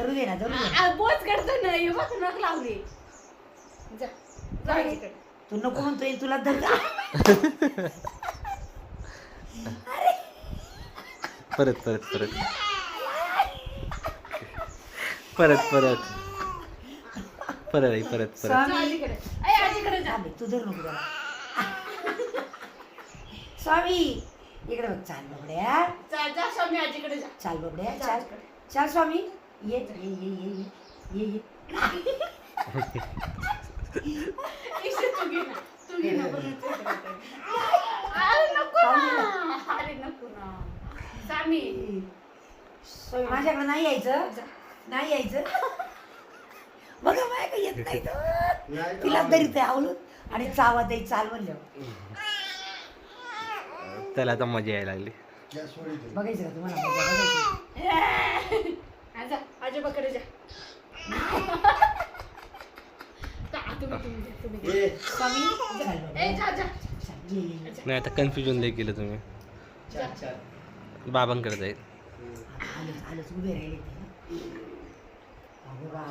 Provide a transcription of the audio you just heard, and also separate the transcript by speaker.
Speaker 1: धरू दे ना धरू दे.
Speaker 2: बोच करतो ना हे बघ नख लावली. जा जा इकडे.
Speaker 1: तू नको म्हणतोय तुला धर.
Speaker 3: परत परत परत परत परत परत आई परत परत
Speaker 2: जा आजीकडे. ए आजीकडे जा.
Speaker 1: तू धरू नको त्याला. स्वामी इकडे बघ. चाल बबड्या
Speaker 2: जा जा स्वामी आजीकडे जा.
Speaker 1: चाल बबड्या चाल. चाल स्वामी ये ये ये ये ये ये.
Speaker 2: इशे तू घे ना. तू घे ना बरं. अरे नको ना. अरे नको ना. स्वामी
Speaker 1: स्वामी माझ्याकडे नाही यायचं. नाही यायचं. बघा माझ्या काही येत नाही तर. तिला तरी ते आवडून आणि चावा ते चाल म्हणलं.
Speaker 3: त्याला आता मजा यायला लागली.
Speaker 1: बघायचं का तुम्हाला बघायचं.
Speaker 2: जा आजोबाकडे जा. तुम्ही
Speaker 1: स्वामी चाल बबड्या.
Speaker 2: ए जा जा.
Speaker 1: चाल, ये, ये, ये.
Speaker 3: नाही आता कन्फ्युजन लय केलं तुम्ही. बाबांकडे जाईल.
Speaker 1: आलंच आलंच उभे राहिले ते. अगं बाबा.